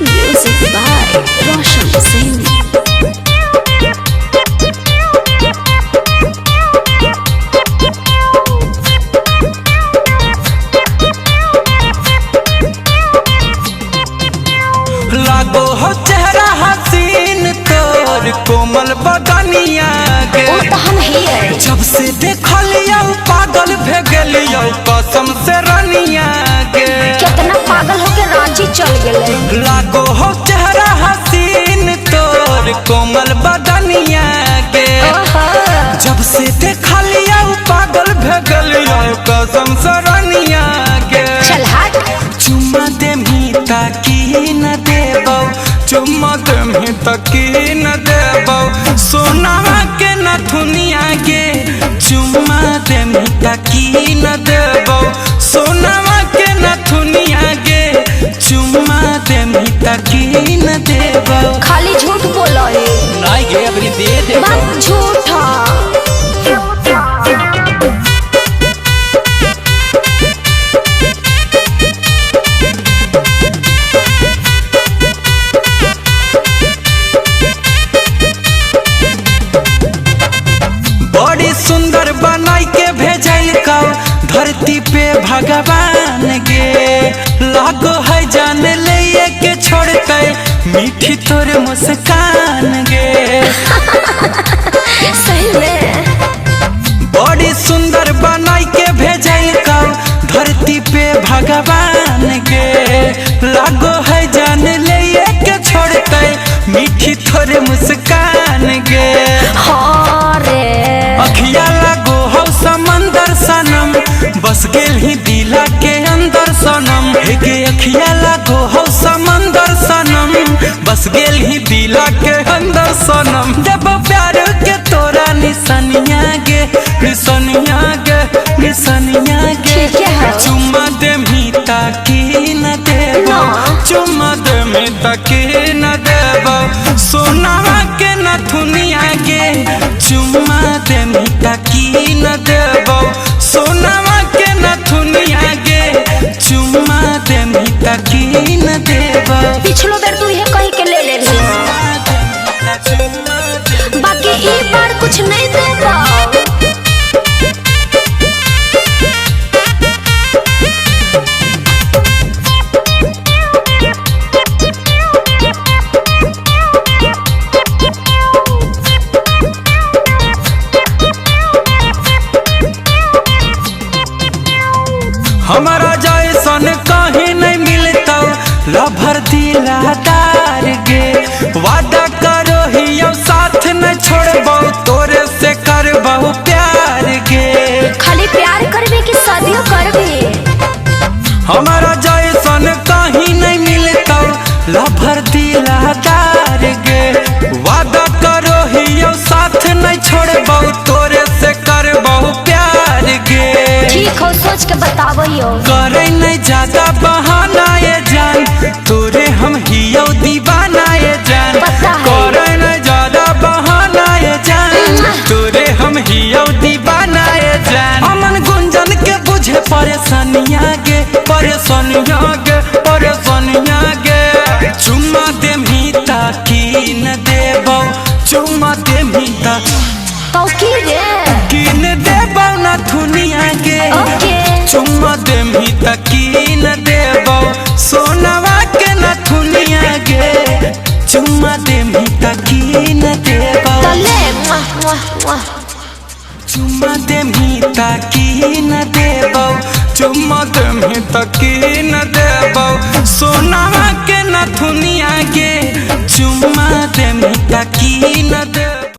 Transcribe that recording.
Music by Roshan Singh. लागो हो चेहरा हसीन तोर कोमल बदनिया के ओ तो हम ही है। जब से देखलिया पागल भे गेलिया कसम से रनिया के कितना पागल होके रांची चल गेले। लागो हो चेहरा हसीन तोर कोमल बदनिया के जब से देखलिया पागल भे गेलिया कसम से रनिया के चल हट। चुम्मा दे मीता की न देबो चुम्मा दे मीता की न देबो सोनावा के न दुनिया के चुम्मा दे मीता की न देबो सोनावा के न दुनिया के चुम्मा दे मीता की न देबो। खाली झूठ बोलो है। नहीं गे अबरी दे दे बात झूठा। बड़ी सुंदर बनाई के भेजल का धरती पे भगवान गे लागो है जान ले के छोड़ते मीठी तोर मुस्कान गे सही में बड़ी सुंदर बनाई के भेजल का धरती पे भगवान गे लागो है जान ले के छोड़ते मीठी तोर मुस्कान गे हाँ रे अखिया लागो हो समंदर सनम बस गेल ही दिला के अंदर सनम गे अखिया लागो हो समंदर सनम बस गेल ही दिला के अंदर सनम देव प्यार के तोरा निसनिया गे निसनिया गे निसनिया गे ठीक है। चुम्मा दे मीता की न देबो चुम्मा दे मीता की न देबो सोनावा के न दुनिया गे चुम्मा दे मीता की न देबो सोनावा के न दुनिया गे चुम्मा दे मीता की न देबो। पिछलो बेर तू ये कही के ले ले रही। बाकी ई बार कुछ नहीं दे पाओ। हमारा जैसन कहीं नहीं मिलता लभर दिलादार गे वादा करो ही अब साथ न छोड़बो तोरे से करबो प्यार गे खाली प्यार करबे कि शादियों करबे। हमारा जैसन कहीं नहीं मिलता लभर दिलादार गे वादा करो ही अब साथ न छोड़बो तोरे से करबो प्यार गे ठीक हो सोच के बतावो। करे नहीं ज्यादा बहाना ये जान तोरे हम हियो दीवाना ये जान पता है। करे नहीं ज्यादा बहाना ये जान तोरे हम हियो दीवाना ये जान अमन गुंजन के बुझे परेशानियां गे परेशानियां गे परेशानियां गे चुम्मा दे मीता की न देबो चुम्मा दे मीता तो की रे की न देबो न दुनिया गे ओके चुम्मा दे मीता की न देबो सोनावा के न दुनिया गे चुम्मा दे मीता की न देबो तले मुआ मुआ मुआ। चुम्मा दे मीता की न देबो चुम्मा दे मीता की